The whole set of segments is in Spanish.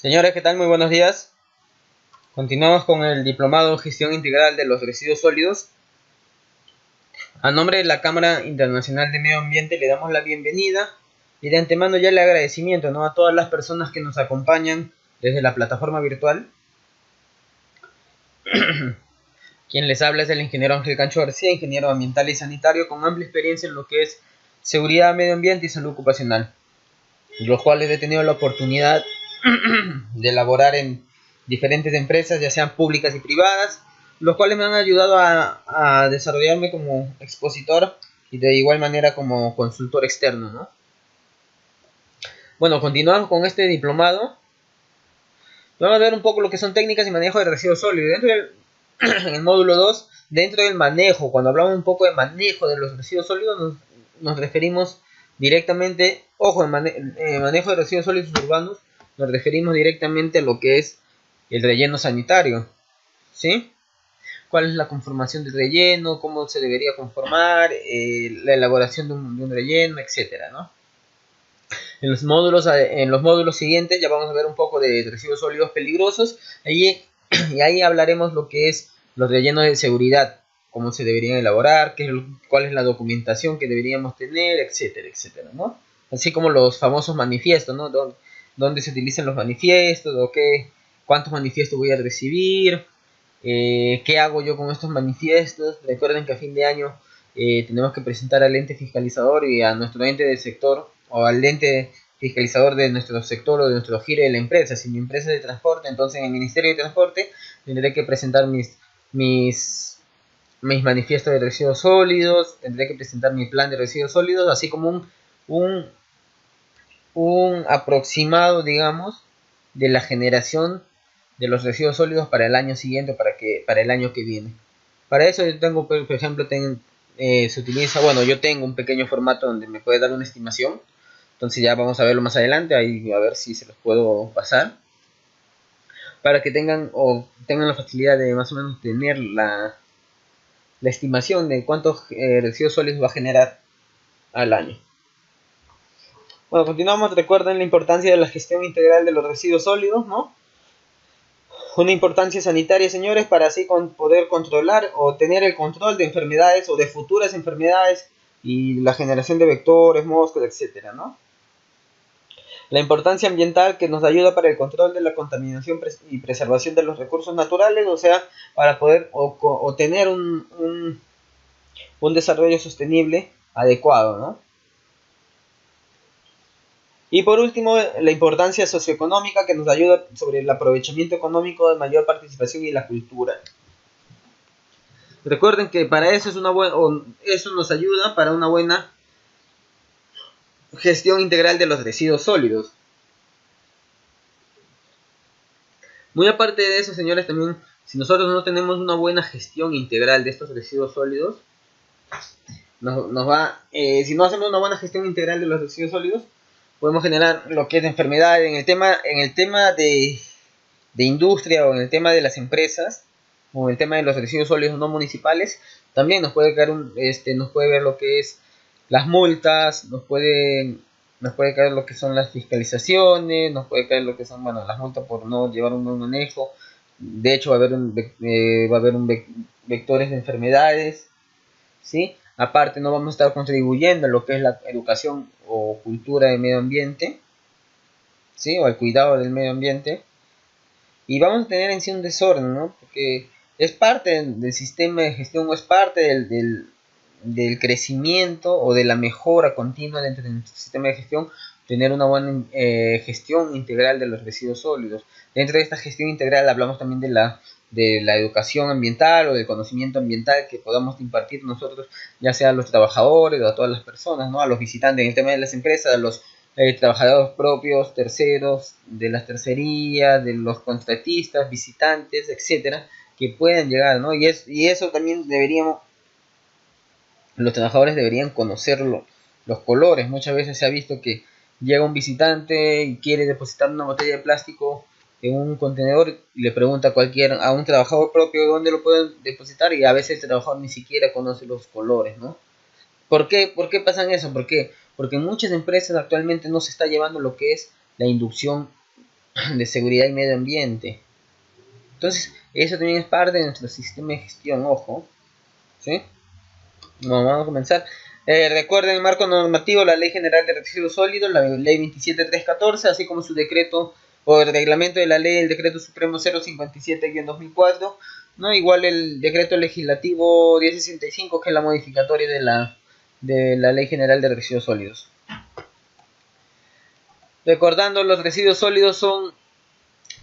Señores, ¿qué tal? Muy buenos días. Continuamos con el diplomado en Gestión Integral de los Residuos Sólidos. A nombre de la Cámara Internacional de Medio Ambiente le damos la bienvenida y de antemano ya el agradecimiento, ¿no?, a todas las personas que nos acompañan desde la plataforma virtual. Quien les habla es el ingeniero Ángel Cancho García, ingeniero ambiental y sanitario con amplia experiencia en lo que es seguridad, medio ambiente y salud ocupacional, los cuales he tenido la oportunidad de elaborar en diferentes empresas, ya sean públicas y privadas, los cuales me han ayudado a desarrollarme como expositor y de igual manera como consultor externo, ¿no? Bueno, continuamos con este diplomado. Vamos a ver un poco lo que son técnicas y manejo de residuos sólidos. En el módulo 2, dentro del manejo, cuando hablamos un poco de manejo de los residuos sólidos, nos referimos directamente, ojo, en manejo de residuos sólidos urbanos, nos referimos directamente a lo que es el relleno sanitario, ¿sí? ¿Cuál es la conformación del relleno? ¿Cómo se debería conformar? La elaboración de un relleno, etcétera, ¿no? En los módulos siguientes ya vamos a ver un poco de residuos sólidos peligrosos. Y ahí hablaremos lo que es los rellenos de seguridad, cómo se deberían elaborar, cuál es la documentación que deberíamos tener, etcétera, etcétera, ¿no? Así como los famosos manifiestos, ¿no? Dónde se utilizan los manifiestos, o cuántos manifiestos voy a recibir, qué hago yo con estos manifiestos. Recuerden que a fin de año tenemos que presentar al ente fiscalizador y a nuestro ente del sector, o al ente fiscalizador de nuestro sector o de nuestro giro de la empresa. Si mi empresa es de transporte, entonces en el Ministerio de Transporte tendré que presentar mis manifiestos de residuos sólidos, tendré que presentar mi plan de residuos sólidos, así como un, un aproximado, digamos, de la generación de los residuos sólidos para el año siguiente, para el año que viene. Para eso yo tengo, por ejemplo, se utiliza, bueno, yo tengo un pequeño formato donde me puede dar una estimación. Entonces ya vamos a verlo más adelante, ahí a ver si se los puedo pasar, para que tengan la facilidad de más o menos tener la estimación de cuántos residuos sólidos va a generar al año. Bueno, continuamos. Recuerden la importancia de la gestión integral de los residuos sólidos, ¿no? Una importancia sanitaria, señores, para así poder controlar o tener el control de enfermedades o de futuras enfermedades y la generación de vectores, moscas, etcétera, ¿no? La importancia ambiental, que nos ayuda para el control de la contaminación y preservación de los recursos naturales, o sea, para poder tener un desarrollo sostenible adecuado, ¿no? Y por último, la importancia socioeconómica, que nos ayuda sobre el aprovechamiento económico de mayor participación y la cultura. Recuerden que para eso eso nos ayuda para una buena gestión integral de los residuos sólidos. Muy aparte de eso, señores, también, si nosotros no tenemos una buena gestión integral de estos residuos sólidos, si no hacemos una buena gestión integral de los residuos sólidos, podemos generar lo que es enfermedad en el tema de industria, o en el tema de las empresas, o en el tema de los residuos sólidos no municipales. También nos puede caer nos puede ver lo que es las multas, nos puede caer lo que son las fiscalizaciones, nos puede caer lo que son, bueno, las multas por no llevar un buen manejo. De hecho va a haber vectores de enfermedades, ¿sí? Aparte, no vamos a estar contribuyendo a lo que es la educación o cultura del medio ambiente, ¿sí? O al cuidado del medio ambiente. Y vamos a tener en sí un desorden, ¿no? Porque es parte del sistema de gestión, o es parte del crecimiento o de la mejora continua dentro de nuestro sistema de gestión, tener una buena gestión integral de los residuos sólidos. Dentro de esta gestión integral hablamos también de la educación ambiental o del conocimiento ambiental que podamos impartir nosotros, ya sea a los trabajadores o a todas las personas, ¿no? A los visitantes, en el tema de las empresas, a los trabajadores propios, terceros, de las tercerías, de los contratistas, visitantes, etcétera, que puedan llegar, ¿no? Y eso también los trabajadores deberían conocerlo, los colores. Muchas veces se ha visto que llega un visitante y quiere depositar una botella de plástico en un contenedor y le pregunta a un trabajador propio dónde lo pueden depositar, y a veces el trabajador ni siquiera conoce los colores, ¿no? ¿Por qué pasan eso? Porque en muchas empresas actualmente no se está llevando lo que es la inducción de seguridad y medio ambiente. Entonces, eso también es parte de nuestro sistema de gestión, ojo. ¿Sí? Bueno, vamos a comenzar. Recuerden el marco normativo, la Ley General de Residuos Sólidos, la Ley 27314, así como su decreto o el reglamento de la ley, el decreto supremo 057-2004, ¿no? Igual el decreto legislativo 1065, que es la modificatoria de la Ley General de Residuos Sólidos. Recordando, los residuos sólidos son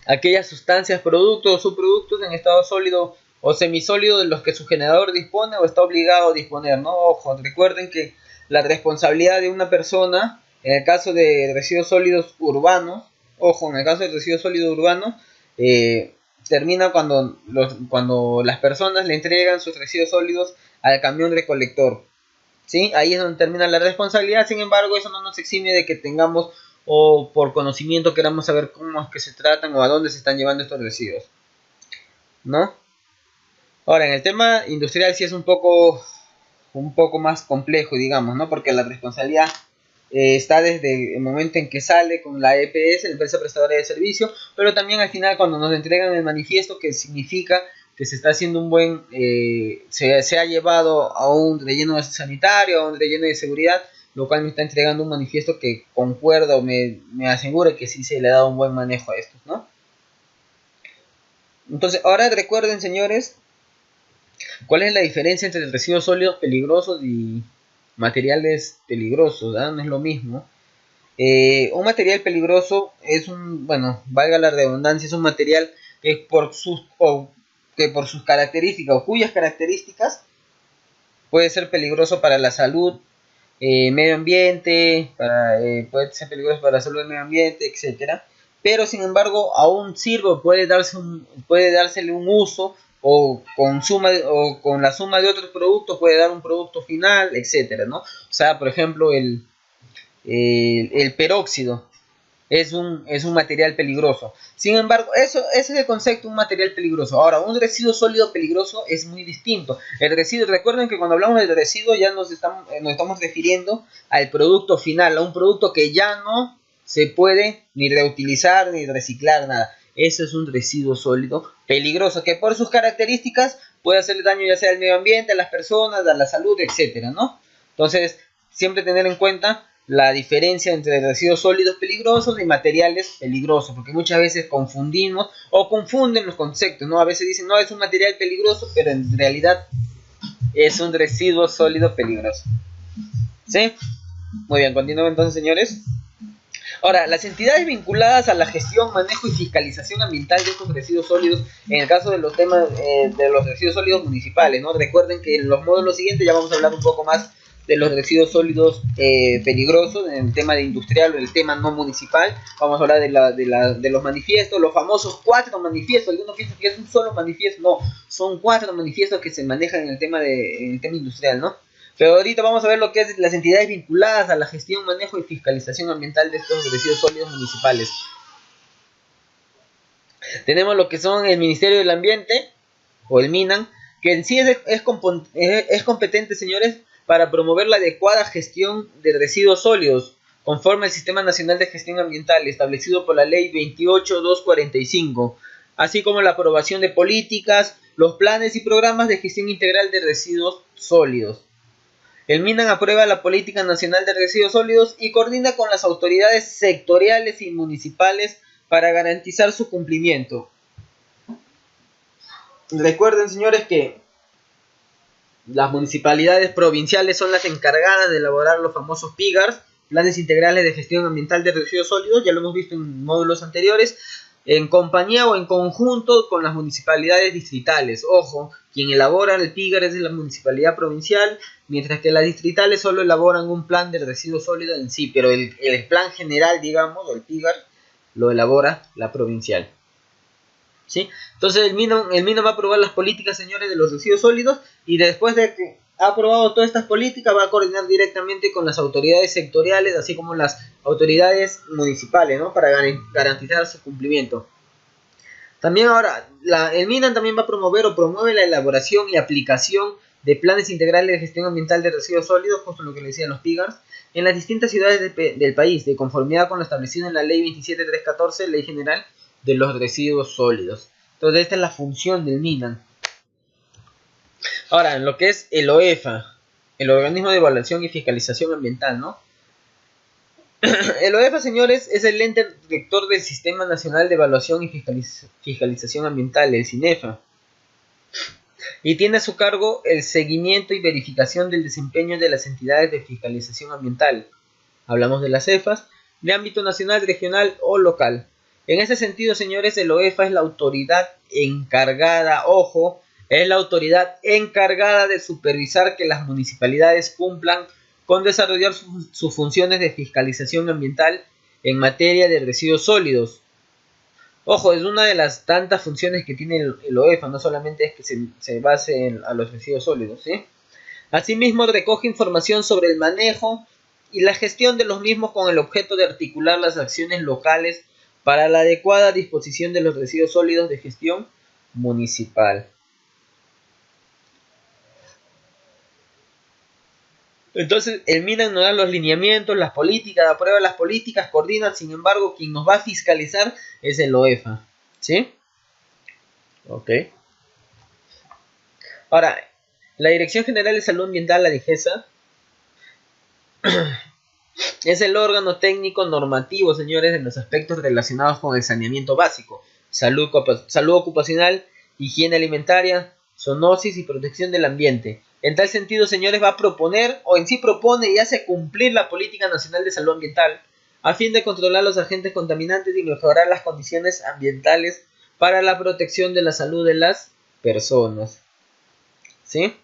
aquellas sustancias, productos o subproductos en estado sólido o semisólido de los que su generador dispone o está obligado a disponer, ¿no? Ojo, recuerden que la responsabilidad de una persona, en el caso de residuos sólidos urbanos, ojo, en el caso de residuos sólidos urbanos, termina cuando las personas le entregan sus residuos sólidos al camión recolector, ¿sí? Ahí es donde termina la responsabilidad. Sin embargo, eso no nos exime de que tengamos o por conocimiento queramos saber cómo es que se tratan o a dónde se están llevando estos residuos, ¿no? Ahora, en el tema industrial sí es un poco más complejo, digamos, ¿no? Porque la responsabilidad está desde el momento en que sale con la EPS, la empresa prestadora de servicio, pero también al final cuando nos entregan el manifiesto, que significa que se está haciendo un buen, se ha llevado a un relleno sanitario, a un relleno de seguridad, lo cual me está entregando un manifiesto que concuerda o me asegura que sí se le ha dado un buen manejo a estos, ¿no? Entonces, ahora recuerden, señores, ¿cuál es la diferencia entre residuos sólidos peligrosos y materiales peligrosos? ¿Ah? No es lo mismo. Un material peligroso es bueno, valga la redundancia, es un material que por sus características o cuyas características puede ser peligroso para la salud, medio ambiente, puede ser peligroso para la salud del medio ambiente, etcétera. Pero sin embargo aún sirve, puede dársele un uso o con la suma de otros productos puede dar un producto final, etcétera, ¿no? O sea, por ejemplo, el peróxido es un material peligroso. Sin embargo, ese es el concepto, un material peligroso. Ahora, un residuo sólido peligroso es muy distinto. El residuo, recuerden que cuando hablamos del residuo ya nos estamos refiriendo al producto final, a un producto que ya no se puede ni reutilizar ni reciclar, nada. Eso es un residuo sólido peligroso, que por sus características puede hacer daño ya sea al medio ambiente, a las personas, a la salud, etcétera, ¿no? Entonces, siempre tener en cuenta la diferencia entre residuos sólidos peligrosos y materiales peligrosos, porque muchas veces confundimos o confunden los conceptos, ¿no? A veces dicen, no, es un material peligroso, pero en realidad es un residuo sólido peligroso. ¿Sí? Muy bien, continúo entonces, señores. Ahora, las entidades vinculadas a la gestión, manejo y fiscalización ambiental de estos residuos sólidos, en el caso de los temas de los residuos sólidos municipales, ¿no? Recuerden que en los módulos siguientes ya vamos a hablar un poco más de los residuos sólidos peligrosos, en el tema de industrial o el tema no municipal. Vamos a hablar de los manifiestos, los famosos 4 manifiestos. Algunos piensan que es un solo manifiesto, no, son 4 manifiestos que se manejan en el tema industrial, ¿no? Pero ahorita vamos a ver lo que es las entidades vinculadas a la gestión, manejo y fiscalización ambiental de estos residuos sólidos municipales. Tenemos lo que son el Ministerio del Ambiente, o el MINAM, que en sí es competente, señores, para promover la adecuada gestión de residuos sólidos, conforme al Sistema Nacional de Gestión Ambiental establecido por la Ley 28245, así como la aprobación de políticas, los planes y programas de gestión integral de residuos sólidos. El MINAM aprueba la Política Nacional de Residuos Sólidos y coordina con las autoridades sectoriales y municipales para garantizar su cumplimiento. Recuerden, señores, que las municipalidades provinciales son las encargadas de elaborar los famosos PIGARs, Planes Integrales de Gestión Ambiental de Residuos Sólidos, ya lo hemos visto en módulos anteriores, en compañía o en conjunto con las municipalidades distritales. Ojo, quien elabora el PIGAR es la municipalidad provincial, mientras que las distritales solo elaboran un plan de residuos sólidos en sí, pero el plan general, digamos, o el PIGAR, lo elabora la provincial. ¿Sí? Entonces el MINAM va a aprobar las políticas, señores, de los residuos sólidos, y después de que ha aprobado todas estas políticas va a coordinar directamente con las autoridades sectoriales, así como las autoridades municipales, ¿no? Para garantizar su cumplimiento. También ahora, el MINAM también va a promover o promueve la elaboración y aplicación de planes integrales de gestión ambiental de residuos sólidos, justo lo que le decían los PIGARs, en las distintas ciudades del país, de conformidad con lo establecido en la Ley 27314, Ley General de los Residuos Sólidos. Entonces, esta es la función del MINAN. Ahora, en lo que es el OEFA, el Organismo de Evaluación y Fiscalización Ambiental, ¿no? El OEFA, señores, es el ente rector del Sistema Nacional de Evaluación y Fiscalización Ambiental, el CINEFA, y tiene a su cargo el seguimiento y verificación del desempeño de las entidades de fiscalización ambiental. Hablamos de las CEFAS, de ámbito nacional, regional o local. En ese sentido, señores, el OEFA es la autoridad encargada, ojo, es la autoridad encargada de supervisar que las municipalidades cumplan con desarrollar sus funciones de fiscalización ambiental en materia de residuos sólidos. Ojo, es una de las tantas funciones que tiene el OEFA, no solamente es que se base a los residuos sólidos, ¿sí? Asimismo, recoge información sobre el manejo y la gestión de los mismos con el objeto de articular las acciones locales para la adecuada disposición de los residuos sólidos de gestión municipal. Entonces, el MINAN nos da los lineamientos, las políticas, aprueba las políticas, coordina, sin embargo, quien nos va a fiscalizar es el OEFA, ¿sí? Ok. Ahora, la Dirección General de Salud Ambiental, la DIGESA, es el órgano técnico normativo, señores, en los aspectos relacionados con el saneamiento básico, salud ocupacional, higiene alimentaria, zoonosis y protección del ambiente. En tal sentido, señores, va a proponer, o en sí propone y hace cumplir la Política Nacional de Salud Ambiental, a fin de controlar los agentes contaminantes y mejorar las condiciones ambientales para la protección de la salud de las personas. ¿Sí?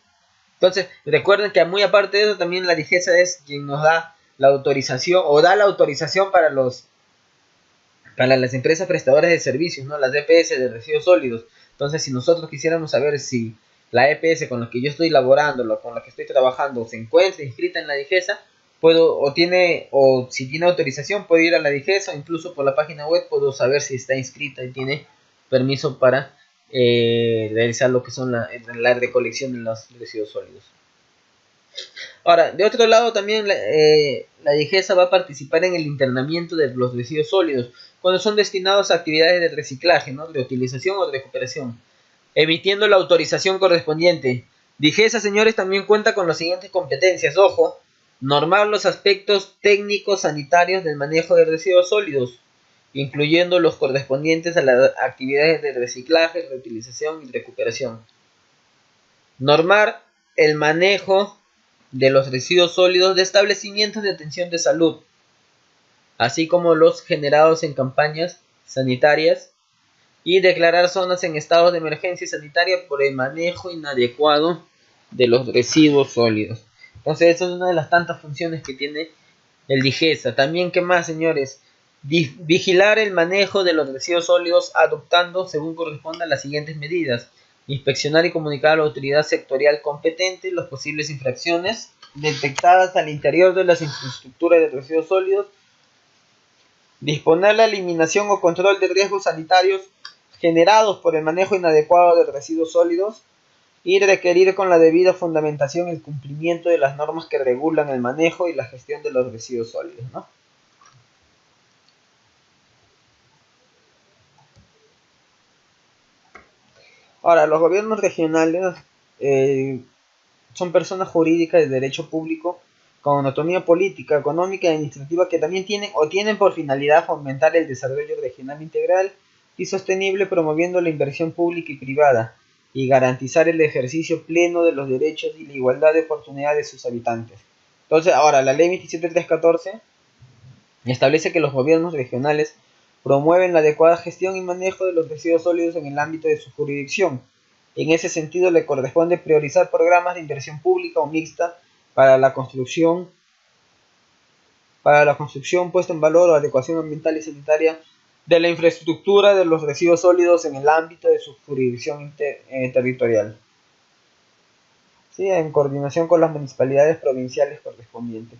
Entonces, recuerden que muy aparte de eso, también la DIGESA es quien nos da la autorización, o da la autorización para las empresas prestadoras de servicios, ¿no? Las EPS de residuos sólidos. Entonces, si nosotros quisiéramos saber si la EPS con la que yo estoy laborando, con la que estoy trabajando, se encuentra inscrita en la DIGESA, o si tiene autorización, puedo ir a la DIGESA, o incluso por la página web puedo saber si está inscrita y tiene permiso para realizar lo que son la recolección de los residuos sólidos. Ahora, de otro lado también la DIGESA va a participar en el internamiento de los residuos sólidos cuando son destinados a actividades de reciclaje, ¿no? De utilización o de recuperación, emitiendo la autorización correspondiente. DIGESA, señores, también cuenta con las siguientes competencias, ojo: normar los aspectos técnicos sanitarios del manejo de residuos sólidos, incluyendo los correspondientes a las actividades de reciclaje, reutilización y recuperación. Normar el manejo de los residuos sólidos de establecimientos de atención de salud, así como los generados en campañas sanitarias, y declarar zonas en estado de emergencia sanitaria por el manejo inadecuado de los residuos sólidos. Entonces, esa es una de las tantas funciones que tiene el DIGESA. También, ¿qué más, señores? Vigilar el manejo de los residuos sólidos adoptando, según corresponda, las siguientes medidas: inspeccionar y comunicar a la autoridad sectorial competente las posibles infracciones detectadas al interior de las infraestructuras de residuos sólidos, disponer la eliminación o control de riesgos sanitarios generados por el manejo inadecuado de residuos sólidos, y requerir con la debida fundamentación el cumplimiento de las normas que regulan el manejo y la gestión de los residuos sólidos, ¿no? Ahora, los gobiernos regionales son personas jurídicas de derecho público con autonomía política, económica y administrativa que también tienen por finalidad fomentar el desarrollo regional integral y sostenible, promoviendo la inversión pública y privada y garantizar el ejercicio pleno de los derechos y la igualdad de oportunidades de sus habitantes. Entonces, ahora, la ley 27314 establece que los gobiernos regionales promueven la adecuada gestión y manejo de los residuos sólidos en el ámbito de su jurisdicción. En ese sentido, le corresponde priorizar programas de inversión pública o mixta para la construcción, puesta en valor o adecuación ambiental y sanitaria de la infraestructura de los residuos sólidos en el ámbito de su jurisdicción territorial, ¿sí? En coordinación con las municipalidades provinciales correspondientes.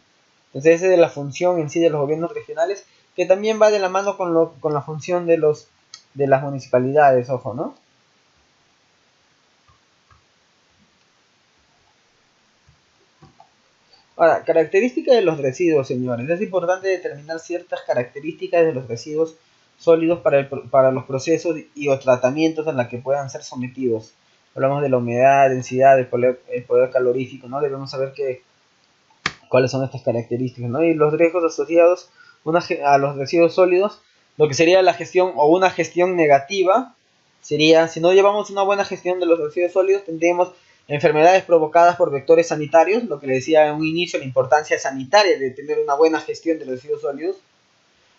Entonces, esa es la función en sí de los gobiernos regionales, que también va de la mano con la función de las municipalidades, ojo, ¿no? Ahora, características de los residuos, señores. Es importante determinar ciertas características de los residuos sólidos para los procesos y o tratamientos en los que puedan ser sometidos. Hablamos de la humedad, densidad, el poder calorífico, ¿no? Debemos saber cuáles son estas características, ¿no? Y los riesgos asociados a los residuos sólidos, lo que sería la gestión o una gestión negativa, sería, si no llevamos una buena gestión de los residuos sólidos, tendríamos enfermedades provocadas por vectores sanitarios, lo que le decía en un inicio, la importancia sanitaria de tener una buena gestión de los residuos sólidos,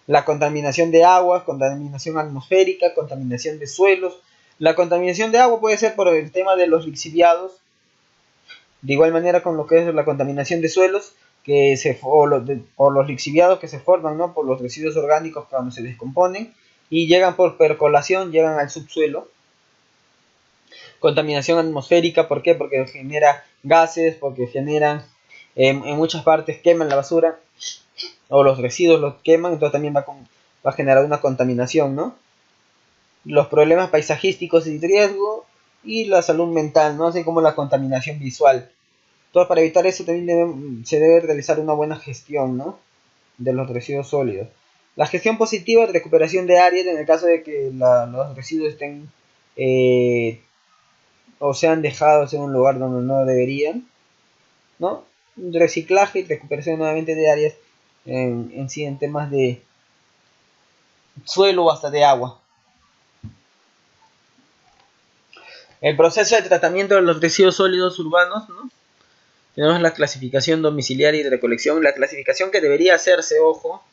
la contaminación de aguas, contaminación atmosférica, contaminación de suelos. La contaminación de agua puede ser por el tema de los lixiviados, de igual manera con lo que es la contaminación de suelos, por los lixiviados que se forman, ¿no? Por los residuos orgánicos cuando se descomponen y llegan por percolación, llegan al subsuelo. Contaminación atmosférica, ¿por qué? Porque genera gases, porque generan, en muchas partes queman la basura o los residuos los queman, entonces también va a generar una contaminación, ¿no? Los problemas paisajísticos y riesgo y la salud mental, ¿no? Así como la contaminación visual. Entonces, para evitar eso también se debe realizar una buena gestión, ¿no? De los residuos sólidos. La gestión positiva de recuperación de áreas en el caso de que los residuos estén o sean dejados en un lugar donde no deberían, ¿no? Reciclaje y recuperación nuevamente de áreas en sí en temas de suelo o hasta de agua. El proceso de tratamiento de los residuos sólidos urbanos, ¿no? Tenemos la clasificación domiciliaria y de recolección, la clasificación que debería hacerse, ojo,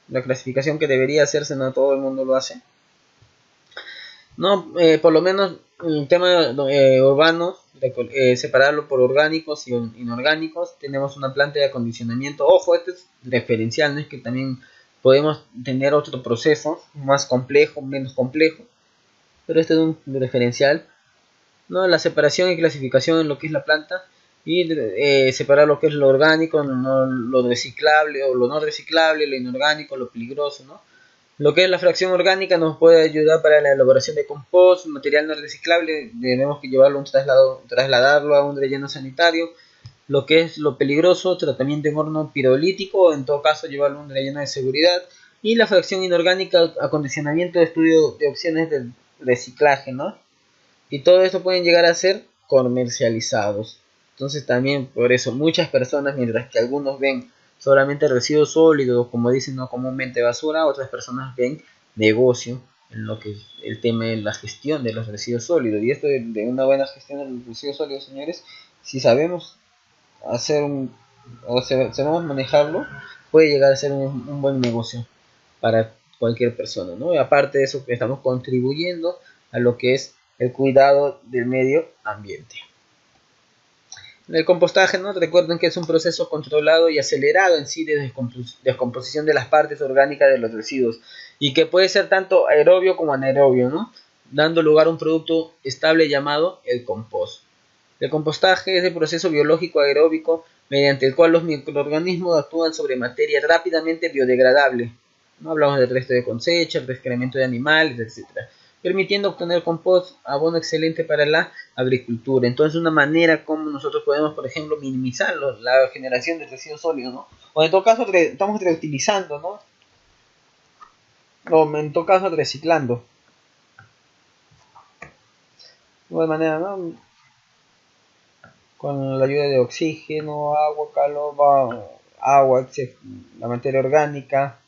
la clasificación que debería hacerse, no todo el mundo lo hace. No, por lo menos el tema urbano, separarlo por orgánicos y inorgánicos. Tenemos una planta de acondicionamiento. Ojo, este es referencial, ¿no? Es que también podemos tener otro proceso más complejo, menos complejo, pero este es un referencial, ¿no? La separación y clasificación en lo que es la planta y separar lo que es lo orgánico, no, lo reciclable o lo no reciclable, lo inorgánico, lo peligroso, ¿no? Lo que es la fracción orgánica nos puede ayudar para la elaboración de compost, material no reciclable, tenemos que llevarlo trasladarlo a un relleno sanitario. Lo que es lo peligroso, tratamiento en horno pirolítico, o en todo caso llevarlo a un relleno de seguridad. Y la fracción inorgánica, acondicionamiento, estudio de opciones de reciclaje, ¿no? Y todo esto pueden llegar a ser comercializados. Entonces también por eso muchas personas, mientras que algunos ven solamente residuos sólidos, como dicen no comúnmente basura, otras personas ven negocio en lo que es el tema de la gestión de los residuos sólidos. Y esto de una buena gestión de los residuos sólidos, señores, si sabemos sabemos manejarlo, puede llegar a ser un buen negocio para cualquier persona, ¿no? Y aparte de eso, estamos contribuyendo a lo que es el cuidado del medio ambiente. El compostaje, ¿no? Recuerden que es un proceso controlado y acelerado en sí de descomposición de las partes orgánicas de los residuos y que puede ser tanto aerobio como anaerobio, ¿no? Dando lugar a un producto estable llamado el compost. El compostaje es el proceso biológico aeróbico mediante el cual los microorganismos actúan sobre materia rápidamente biodegradable. No hablamos del resto de cosechas, de excremento de animales, etc., permitiendo obtener compost, abono excelente para la agricultura. Entonces, una manera como nosotros podemos, por ejemplo, minimizar la generación de residuos sólidos, ¿no? O en todo caso, estamos reutilizando, ¿no? O en todo caso, reciclando. De igual manera, ¿no? Con la ayuda de oxígeno, agua, calor, la materia orgánica,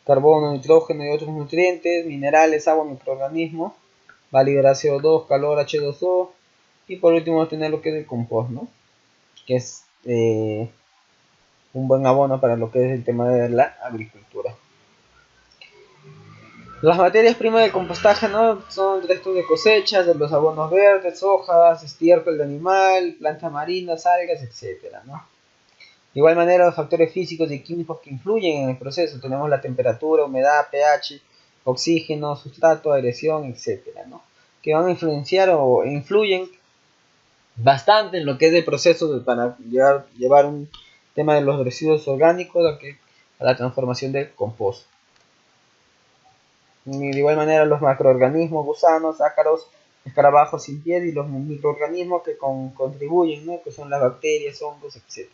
carbono, nitrógeno y otros nutrientes, minerales, agua, microorganismos, va a liberar CO2, calor, H2O, y por último tener lo que es el compost, ¿no? Que es un buen abono para lo que es el tema de la agricultura. Las materias primas del compostaje, ¿no? Son restos de cosechas, de los abonos verdes, hojas, estiércol de animal, plantas marinas, algas, etcétera, ¿no? De igual manera, los factores físicos y químicos que influyen en el proceso, tenemos la temperatura, humedad, pH, oxígeno, sustrato, aireación, etcétera, ¿no? Que van a influenciar o influyen bastante en lo que es el proceso para llevar un tema de los residuos orgánicos a la transformación del compost. Y de igual manera los macroorganismos, gusanos, ácaros, escarabajos sin piel y los microorganismos que contribuyen, ¿no? Que son las bacterias, hongos, etc.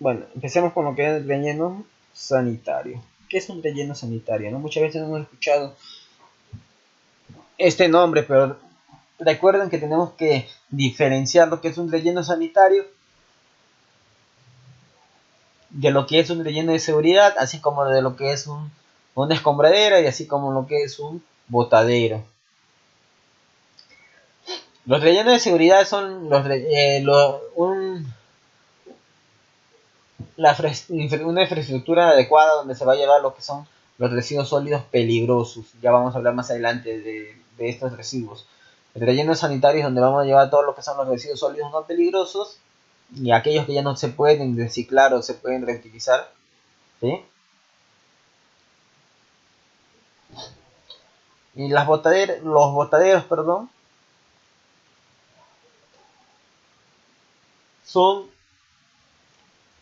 Bueno, empecemos con lo que es el relleno sanitario. ¿Qué es un relleno sanitario? ¿No? Muchas veces hemos escuchado este nombre, pero recuerden que tenemos que diferenciar lo que es un relleno sanitario de lo que es un relleno de seguridad, así como de lo que es una escombradera y así como lo que es un botadero. Los rellenos de seguridad son una infraestructura adecuada donde se va a llevar lo que son los residuos sólidos peligrosos. Ya vamos a hablar más adelante de estos residuos. El relleno sanitario es donde vamos a llevar todo lo que son los residuos sólidos no peligrosos y aquellos que ya no se pueden reciclar o se pueden reutilizar, ¿sí? Y los botaderos, perdón, son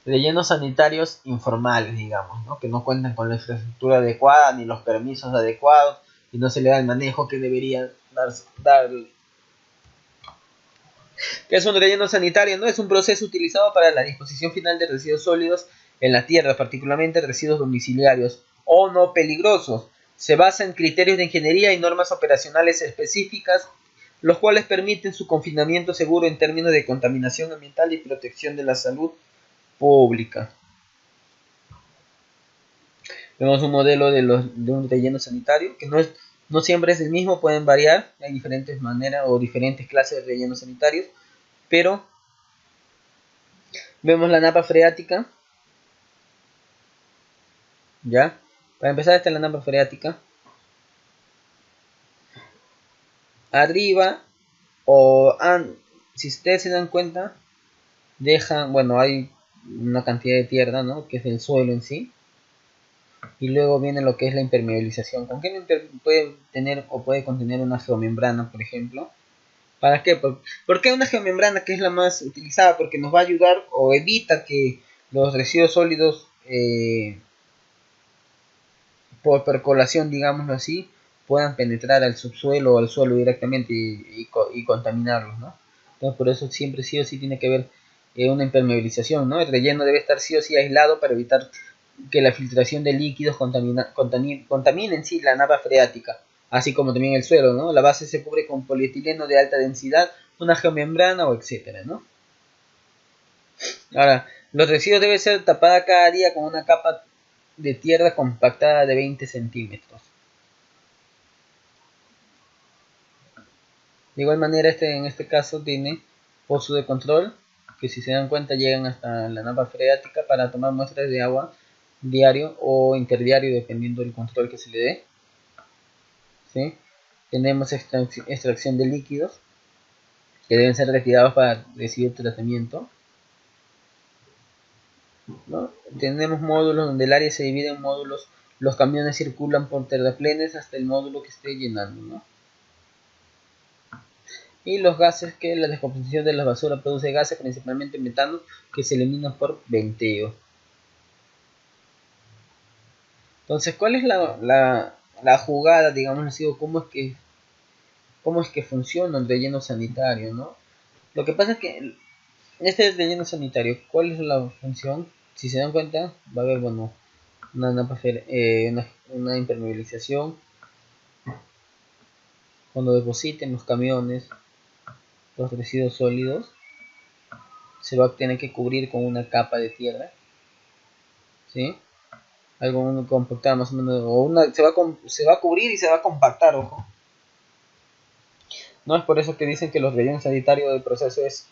rellenos sanitarios informales, digamos, ¿no? Que no cuentan con la infraestructura adecuada ni los permisos adecuados y no se le da el manejo que debería dar. ¿Qué es un relleno sanitario? ¿No? Es un proceso utilizado para la disposición final de residuos sólidos en la tierra, particularmente residuos domiciliarios o no peligrosos. Se basa en criterios de ingeniería y normas operacionales específicas, los cuales permiten su confinamiento seguro en términos de contaminación ambiental y protección de la salud pública. Vemos un modelo de un relleno sanitario que no siempre es el mismo, pueden variar, hay diferentes maneras o diferentes clases de rellenos sanitarios, pero vemos la napa freática, ¿ya? Para empezar, esta es la napa freática. Arriba, si ustedes se dan cuenta, bueno, hay una cantidad de tierra, ¿no? Que es el suelo en sí. Y luego viene lo que es la impermeabilización. ¿Con qué puede tener o puede contener una geomembrana, por ejemplo? ¿Para qué? ¿Por qué una geomembrana que es la más utilizada? Porque nos va a ayudar o evita que los residuos sólidos por percolación, digámoslo así, puedan penetrar al subsuelo o al suelo directamente y contaminarlos, ¿no? Entonces por eso siempre sí o sí tiene que haber una impermeabilización, ¿no? El relleno debe estar sí o sí aislado para evitar que la filtración de líquidos contamine en sí la napa freática, así como también el suelo, ¿no? La base se cubre con polietileno de alta densidad, una geomembrana o etcétera, ¿no? Ahora, los residuos deben ser tapada cada día con una capa de tierra compactada de 20 centímetros. De igual manera, en este caso tiene pozo de control, que si se dan cuenta llegan hasta la napa freática para tomar muestras de agua diario o interdiario, dependiendo del control que se le dé. ¿Sí? Tenemos extracción de líquidos que deben ser retirados para recibir tratamiento. ¿No? Tenemos módulos donde el área se divide en módulos. Los camiones circulan por terraplenes hasta el módulo que esté llenando, ¿no? Y los gases, que la descomposición de la basura produce gases, principalmente metano, que se eliminan por venteo. Entonces, ¿cuál es la jugada, digamos así, o cómo es que funciona el relleno sanitario, ¿no? Lo que pasa es que este relleno sanitario, ¿cuál es la función? Si se dan cuenta, va a haber, bueno, una impermeabilización. Cuando depositen los camiones los residuos sólidos, se va a tener que cubrir con una capa de tierra, ¿sí? Algo compactado más o menos, se va a cubrir y se va a compactar, ojo. No es por eso que dicen que los rellenos sanitarios del proceso es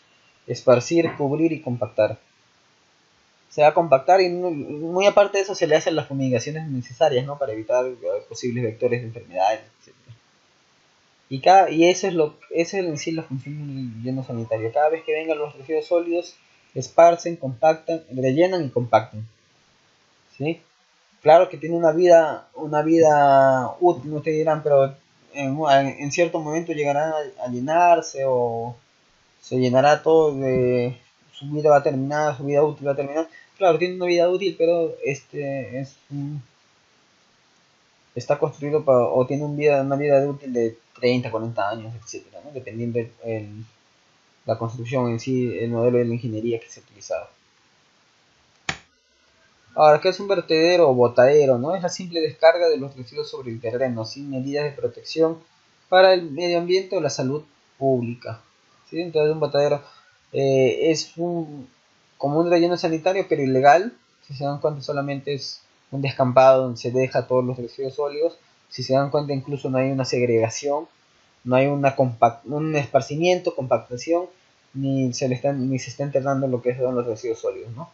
esparcir, cubrir y compactar. Se va a compactar y muy aparte de eso se le hacen las fumigaciones necesarias, ¿no? Para evitar posibles vectores de enfermedades, etc. Y eso es en sí la función del relleno sanitario. Cada vez que vengan los residuos sólidos, esparcen, compactan, rellenan y compactan, ¿sí? Claro que tiene una vida útil, ustedes dirán, pero en cierto momento llegarán a llenarse o se llenará todo su vida va a terminar, su vida útil va a terminar. Claro, tiene una vida útil, pero está construido o tiene una vida útil de 30, 40 años, etcétera, ¿no? Dependiendo la construcción en sí, el modelo de la ingeniería que se ha utilizado. Ahora, ¿qué es un vertedero o botadero? ¿No? Es la simple descarga de los residuos sobre el terreno, sin medidas de protección para el medio ambiente o la salud pública. ¿Sí? Entonces, un botadero como un relleno sanitario, pero ilegal. Si se dan cuenta, solamente es un descampado donde se deja todos los residuos sólidos. Si se dan cuenta, incluso no hay una segregación, no hay un esparcimiento, compactación, ni se está enterrando lo que son los residuos sólidos, ¿no?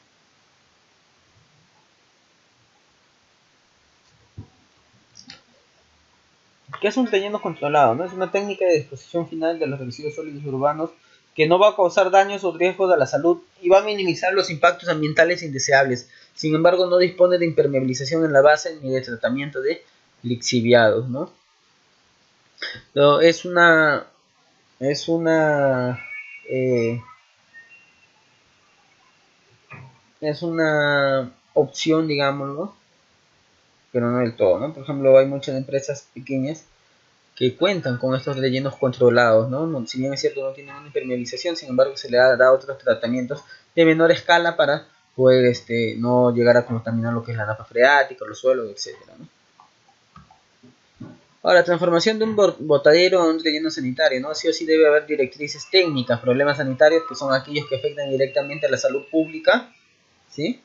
¿Qué es un relleno controlado? ¿No? Es una técnica de disposición final de los residuos sólidos urbanos que no va a causar daños o riesgos a la salud y va a minimizar los impactos ambientales indeseables. Sin embargo, no dispone de impermeabilización en la base ni de tratamiento de lixiviados, ¿no? Pero es una eh, es una opción, digamos, ¿no? Pero no del todo, ¿no? Por ejemplo, hay muchas empresas pequeñas que cuentan con estos rellenos controlados, ¿no? Si bien es cierto, no tienen una impermeabilización, sin embargo se le da otros tratamientos de menor escala para poder no llegar a contaminar lo que es la napa freática, los suelos, etcétera, ¿no? Ahora, transformación de un botadero a un relleno sanitario, ¿no? Sí o sí debe haber directrices técnicas, problemas sanitarios que son aquellos que afectan directamente a la salud pública, ¿sí?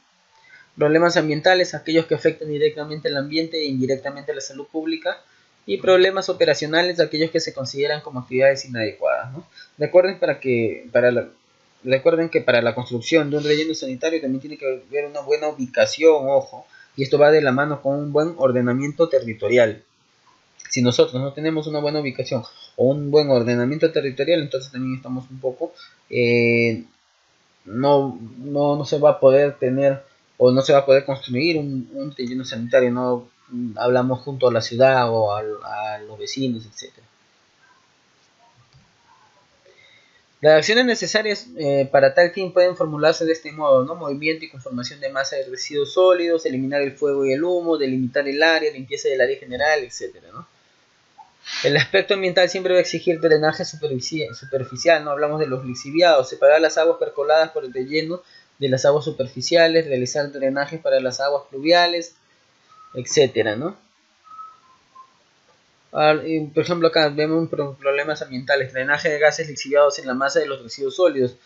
Problemas ambientales, aquellos que afectan directamente al ambiente e indirectamente a la salud pública, y problemas operacionales, aquellos que se consideran como actividades inadecuadas, ¿no? Recuerden que para la construcción de un relleno sanitario también tiene que haber una buena ubicación, ojo, y esto va de la mano con un buen ordenamiento territorial. Si nosotros no tenemos una buena ubicación o un buen ordenamiento territorial, entonces también estamos un poco no se va a poder tener o no se va a poder construir un relleno sanitario, no hablamos junto a la ciudad o a los vecinos, etcétera. Las acciones necesarias para tal fin pueden formularse de este modo, ¿no? Movimiento y conformación de masa de residuos sólidos, eliminar el fuego y el humo, delimitar el área, limpieza del área general, etcétera, ¿no? El aspecto ambiental siempre va a exigir drenaje superficial, no hablamos de los lixiviados, separar las aguas percoladas por el relleno de las aguas superficiales, realizar drenajes para las aguas pluviales, etcétera, ¿no? Por ejemplo, acá vemos problemas ambientales, drenaje de gases lixiviados en la masa de los residuos sólidos,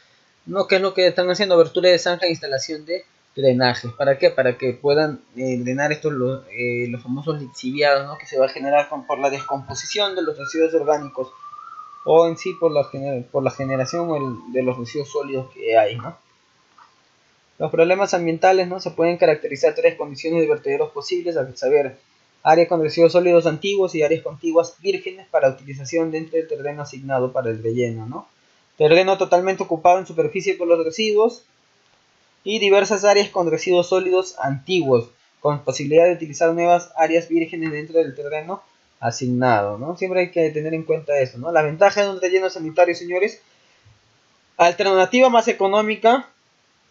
¿no? ¿Qué es lo que están haciendo? Abertura de zanja e instalación de drenajes. ¿Para qué? Para que puedan drenar estos los famosos lixiviados, ¿no? Que se va a generar por la descomposición de los residuos orgánicos o en sí por la generación de los residuos sólidos que hay, ¿no? Los problemas ambientales, ¿no? Se pueden caracterizar tres condiciones de vertederos posibles, a saber, áreas con residuos sólidos antiguos y áreas contiguas vírgenes para utilización dentro del terreno asignado para el relleno, ¿no? Terreno totalmente ocupado en superficie por los residuos y diversas áreas con residuos sólidos antiguos, con posibilidad de utilizar nuevas áreas vírgenes dentro del terreno asignado, ¿no? Siempre hay que tener en cuenta eso, ¿no? La ventaja de un relleno sanitario, señores, alternativa más económica,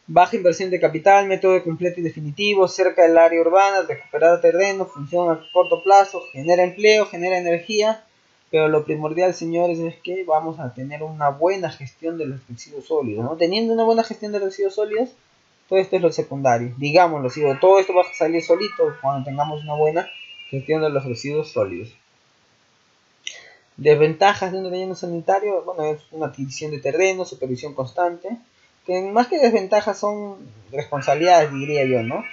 baja inversión de capital, método completo y definitivo, cerca del área urbana, recuperar terreno, función a corto plazo, genera empleo, genera energía, pero lo primordial, señores, es que vamos a tener una buena gestión de los residuos sólidos, ¿no? Teniendo una buena gestión de residuos sólidos, todo esto es lo secundario. Digámoslo, ¿sí? Todo esto va a salir solito cuando tengamos una buena gestión de los residuos sólidos. Desventajas de un relleno sanitario, bueno, es una adquisición de terreno, supervisión constante, que más que desventajas son responsabilidades, diría yo, ¿no?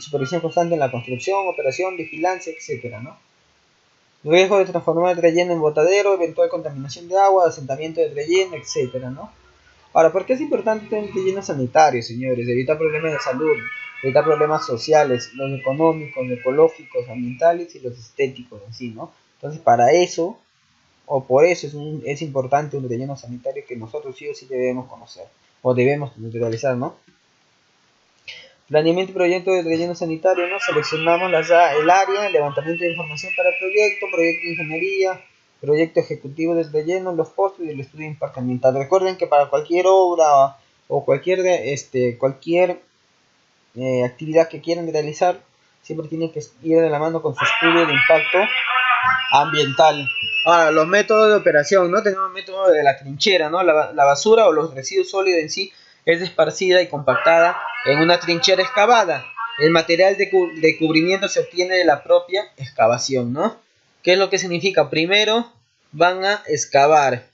Supervisión constante en la construcción, operación, vigilancia, etcétera, ¿no? Riesgo de transformar el relleno en botadero, eventual contaminación de agua, asentamiento del relleno, etcétera, ¿no? Ahora, ¿por qué es importante tener un relleno sanitario, señores? Evitar problemas de salud, evitar problemas sociales, los económicos, los ecológicos, ambientales y los estéticos en sí, ¿no? Entonces, para eso, o por eso es importante un relleno sanitario que nosotros sí o sí debemos conocer, o debemos realizar, ¿no? Planeamiento y proyecto del relleno sanitario, ¿no? Seleccionamos el área, levantamiento de información para el proyecto de ingeniería, proyecto ejecutivo del relleno, los costos y el estudio de impacto ambiental. Recuerden que para cualquier obra o cualquier actividad que quieran realizar, siempre tienen que ir de la mano con su estudio de impacto ambiental. Ahora, los métodos de operación, ¿no? Tenemos el método de la trinchera, ¿no? La basura o los residuos sólidos en sí es esparcida y compactada en una trinchera excavada. El material de cubrimiento se obtiene de la propia excavación, ¿no? ¿Qué es lo que significa? Primero van a excavar,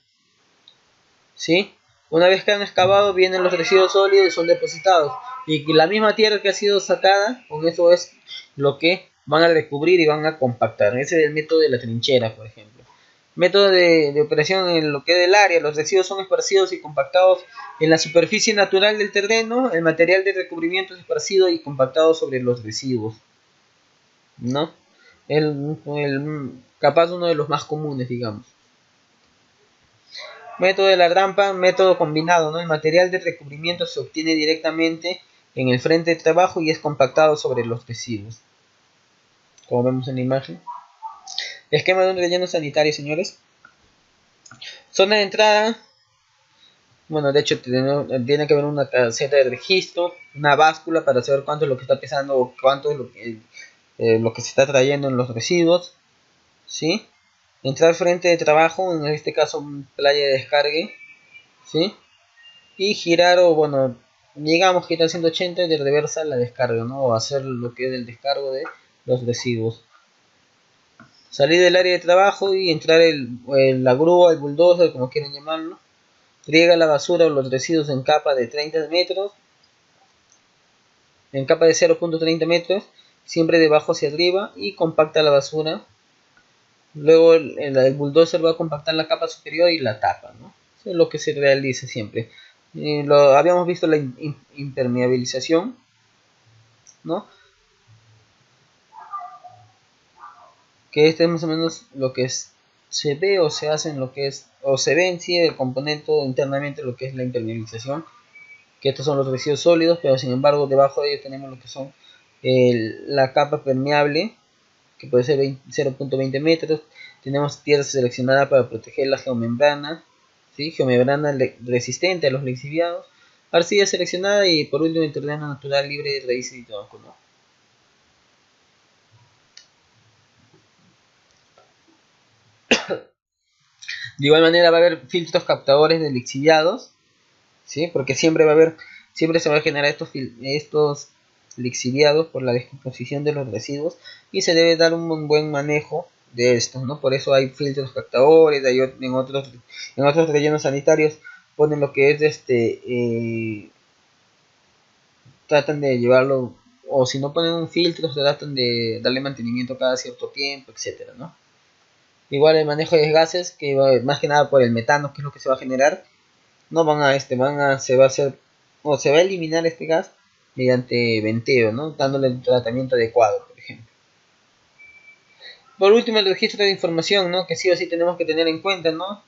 ¿sí? Una vez que han excavado, vienen los residuos sólidos y son depositados. Y la misma tierra que ha sido sacada, con eso es lo que van a recubrir y van a compactar. Ese es el método de la trinchera, por ejemplo. Método de operación en lo que es del área. Los residuos son esparcidos y compactados en la superficie natural del terreno. El material de recubrimiento es esparcido y compactado sobre los residuos, ¿no? Capaz uno de los más comunes, digamos. Método de la rampa, método combinado, ¿no? El material de recubrimiento se obtiene directamente en el frente de trabajo y es compactado sobre los residuos, como vemos en la imagen. Esquema de un relleno sanitario, señores. Zona de entrada. Bueno, de hecho tiene que haber una caseta de registro, una báscula para saber cuánto es lo que está pesando o cuánto es lo que se está trayendo en los residuos, ¿sí? Entrar frente de trabajo, en este caso playa de descargue, ¿sí? Y girar, o bueno, digamos girar 180 y de reversa la descarga, ¿no? O hacer lo que es el descargo de los residuos. Salir del área de trabajo y entrar la grúa, el bulldozer, como quieran llamarlo. Riega la basura o los residuos en capa de 30 metros, en capa de 0.30 metros, siempre de abajo hacia arriba, y compacta la basura. Luego el bulldozer va a compactar la capa superior y la tapa, ¿no? Eso es lo que se realiza siempre. Habíamos visto la impermeabilización, ¿no? Que este es más o menos lo que se ve o se hace en lo que es, o se ve en sí el componente internamente lo que es la impermeabilización, que estos son los residuos sólidos, pero sin embargo debajo de ellos tenemos lo que son la capa permeable, que puede ser 0.20 metros. Tenemos tierra seleccionada para proteger la geomembrana, ¿sí? Geomembrana resistente a los lixiviados, arcilla seleccionada y por último el terreno natural libre de raíces y tronco, ¿no? De igual manera va a haber filtros captadores de lixiviados, ¿sí? Porque siempre se va a generar estos lixiviados por la descomposición de los residuos y se debe dar un buen manejo de estos, ¿no? Por eso hay filtros captadores, en otros rellenos sanitarios ponen lo que es tratan de llevarlo, o si no ponen un filtro, se tratan de darle mantenimiento cada cierto tiempo, etcétera, ¿no? Igual el manejo de gases, que más que nada por el metano, que es lo que se va a generar, no se va a hacer, o se va a eliminar este gas mediante venteo, ¿no? Dándole el tratamiento adecuado, por ejemplo. Por último, el registro de información, ¿no? Que sí o sí tenemos que tener en cuenta, ¿no?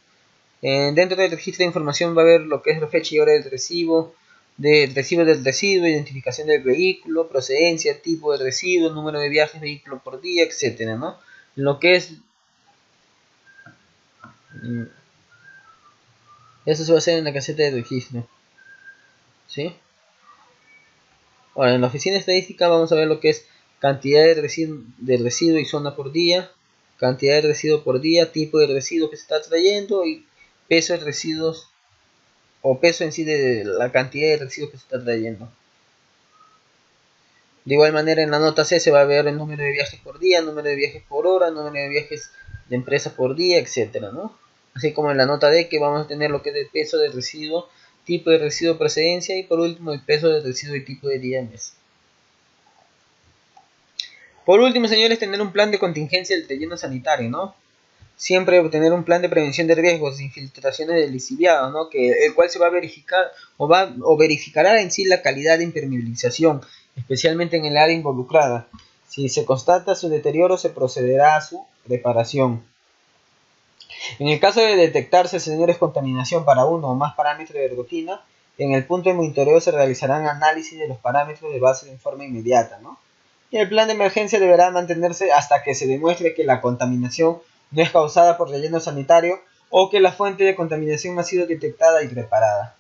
Dentro del registro de información va a haber lo que es la fecha y hora del recibo del residuo, identificación del vehículo, procedencia, tipo de residuo, número de viajes vehículo por día, etcétera, ¿no? Lo que es eso se va a hacer en la caseta de registro, ¿sí? Ahora, en la oficina estadística vamos a ver lo que es cantidad de residuo y zona por día, cantidad de residuo por día, tipo de residuo que se está trayendo y peso de residuos o peso en sí de la cantidad de residuos que se está trayendo. De igual manera en la nota C se va a ver el número de viajes por día, número de viajes por hora, número de viajes de empresa por día, etcétera, ¿no? Así como en la nota D que vamos a tener lo que es el peso de residuo, tipo de residuo, procedencia y por último el peso de residuo y tipo de día en mes. Por último, señores, tener un plan de contingencia del relleno sanitario, ¿no? Siempre tener un plan de prevención de riesgos, infiltraciones de lixiviados, ¿no? El cual se va a verificar o verificará en sí la calidad de impermeabilización, especialmente en el área involucrada. Si se constata su deterioro, se procederá a su reparación. En el caso de detectarse, señores, contaminación para uno o más parámetros de rutina, en el punto de monitoreo se realizarán análisis de los parámetros de base de forma inmediata, ¿no? Y el plan de emergencia deberá mantenerse hasta que se demuestre que la contaminación no es causada por relleno sanitario o que la fuente de contaminación ha sido detectada y reparada.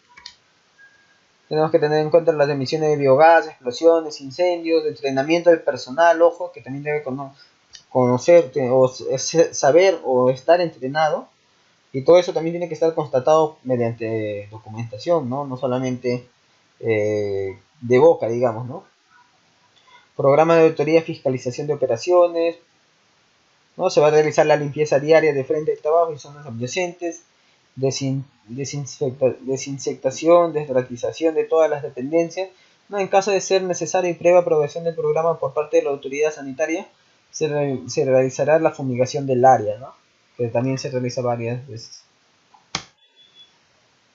Tenemos que tener en cuenta las emisiones de biogás, explosiones, incendios, entrenamiento del personal, ojo, que también debe conocer o saber o estar entrenado. Y todo eso también tiene que estar constatado mediante documentación, ¿no? No solamente de boca, digamos, ¿no? programa de auditoría y fiscalización de operaciones, ¿no? Se va a realizar la limpieza diaria de frente de trabajo y zonas adyacentes, desinsectación, desratización de todas las dependencias, ¿no? En caso de ser necesario y previa aprobación del programa por parte de la autoridad sanitaria, se realizará la fumigación del área, ¿no? Que también se realiza varias veces.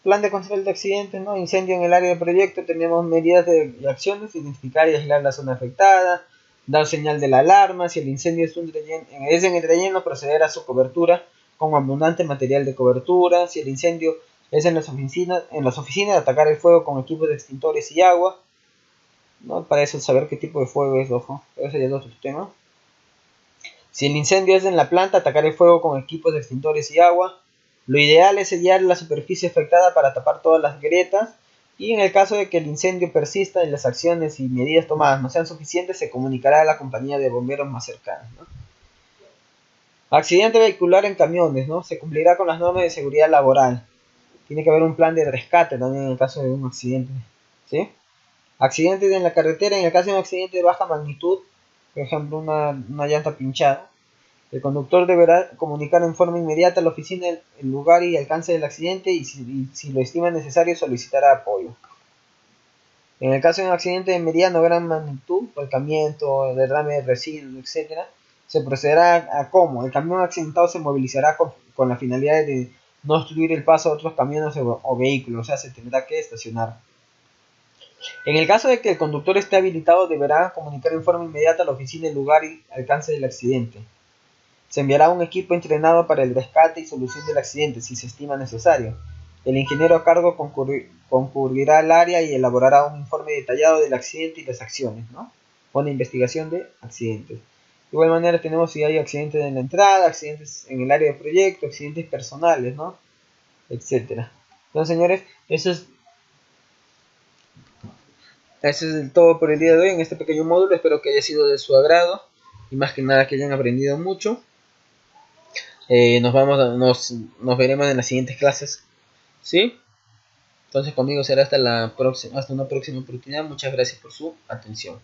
Plan de control de accidentes, ¿no? Incendio en el área del proyecto, tenemos medidas de acciones, identificar y aislar la zona afectada, dar señal de la alarma, si el incendio es en el relleno, proceder a su cobertura con abundante material de cobertura, si el incendio es en las oficinas, atacar el fuego con equipos de extintores y agua, ¿no? Para eso saber qué tipo de fuego es, ojo, ese ya es otro tema. Si el incendio es en la planta, atacar el fuego con equipos de extintores y agua. Lo ideal es sellar la superficie afectada para tapar todas las grietas, y en el caso de que el incendio persista y las acciones y medidas tomadas no sean suficientes, se comunicará a la compañía de bomberos más cercana, ¿no? Accidente vehicular en camiones, ¿no? Se cumplirá con las normas de seguridad laboral. Tiene que haber un plan de rescate también en el caso de un accidente, ¿sí? Accidentes en la carretera, en el caso de un accidente de baja magnitud, por ejemplo una llanta pinchada, el conductor deberá comunicar en forma inmediata a la oficina el lugar y alcance del accidente, y si lo estima necesario solicitará apoyo. En el caso de un accidente de mediana o gran magnitud, volcamiento, derrame de residuos, etc., se procederá a cómo el camión accidentado se movilizará con la finalidad de no obstruir el paso a otros camiones o vehículos, o sea, se tendrá que estacionar. En el caso de que el conductor esté habilitado, deberá comunicar en forma inmediata a la oficina el lugar y alcance del accidente. Se enviará un equipo entrenado para el rescate y solución del accidente, si se estima necesario. El ingeniero a cargo concurrirá al área y elaborará un informe detallado del accidente y las acciones, ¿no? Una investigación de accidentes. De igual manera tenemos si hay accidentes en la entrada, accidentes en el área de proyecto, accidentes personales, ¿no? Etcétera. Entonces, señores, eso es todo por el día de hoy en este pequeño módulo. Espero que haya sido de su agrado y más que nada que hayan aprendido mucho. Nos veremos en las siguientes clases, ¿sí? Entonces conmigo será hasta una próxima oportunidad. Muchas gracias por su atención.